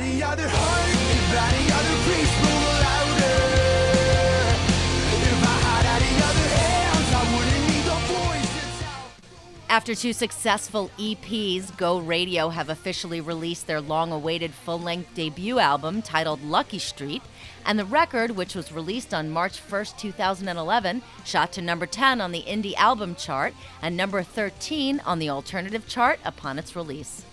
any other heart, if any other priest blew louder, if I had any other hands, I wouldn't need the voice itself. After 2 successful EPs, Go Radio have officially released their long-awaited full-length debut album titled Lucky Street, and the record, which was released on March 1st, 2011, shot to number 10 on the indie album chart and number 13 on the alternative chart upon its release.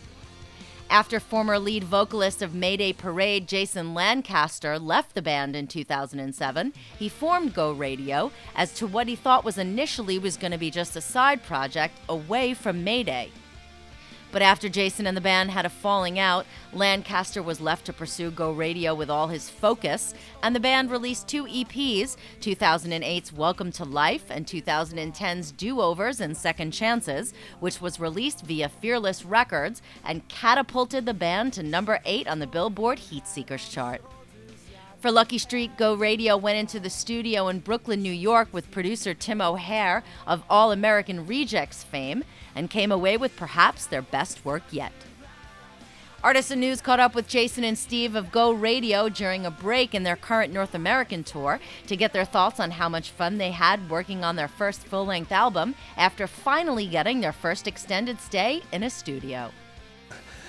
After former lead vocalist of Mayday Parade, Jason Lancaster, left the band in 2007, he formed Go Radio as to what he thought was going to be just a side project away from Mayday. But after Jason and the band had a falling out, Lancaster was left to pursue Go Radio with all his focus, and the band released 2 EPs, 2008's Welcome to Life and 2010's Do-Overs and Second Chances, which was released via Fearless Records and catapulted the band to number 8 on the Billboard Heatseekers chart. For Lucky Street, Go Radio went into the studio in Brooklyn, New York with producer Tim O'Hare of All American Rejects fame and came away with perhaps their best work yet. Artisan News caught up with Jason and Steve of Go Radio during a break in their current North American tour to get their thoughts on how much fun they had working on their first full-length album after finally getting their first extended stay in a studio.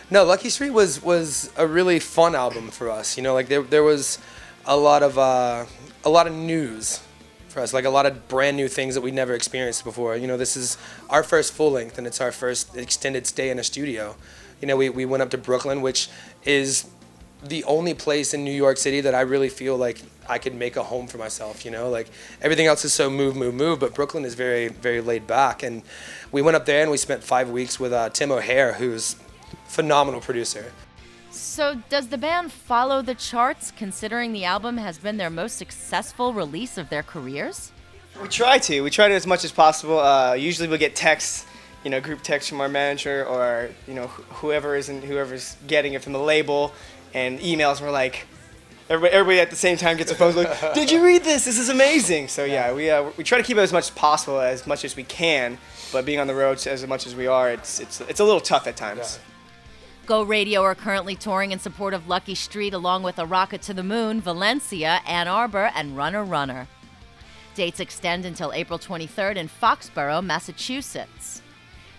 No, Lucky Street was a really fun album for us. You know, like there was a lot of news for us, like a lot of brand new things that we never experienced before. You know, this is our first full length and it's our first extended stay in a studio. You know, we went up to Brooklyn, which is the only place in New York City that I really feel like I could make a home for myself. You know, like everything else is so move, but Brooklyn is very, very laid back. And we went up there and we spent 5 weeks with Tim O'Hare, who's a phenomenal producer. So does the band follow the charts, considering the album has been their most successful release of their careers? We try to as much as possible. Usually we'll get texts, group texts from our manager or, whoever's getting it from the label, and emails were like, everybody at the same time gets a phone like, did you read this? This is amazing. So yeah, we try to keep it as much as possible, as much as we can, but being on the road as much as we are, it's a little tough at times. Yeah. Go Radio are currently touring in support of Lucky Street along with A Rocket to the Moon, Valencia, Ann Arbor, and Runner Runner. Dates extend until April 23rd in Foxborough, Massachusetts.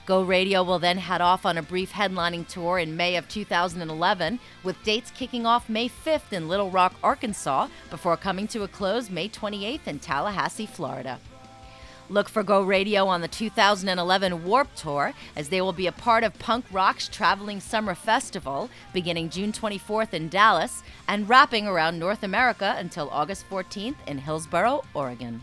Go Radio will then head off on a brief headlining tour in May of 2011, with dates kicking off May 5th in Little Rock, Arkansas, before coming to a close May 28th in Tallahassee, Florida. Look for Go Radio on the 2011 Warped Tour, as they will be a part of Punk Rock's Traveling Summer Festival, beginning June 24th in Dallas and wrapping around North America until August 14th in Hillsboro, Oregon.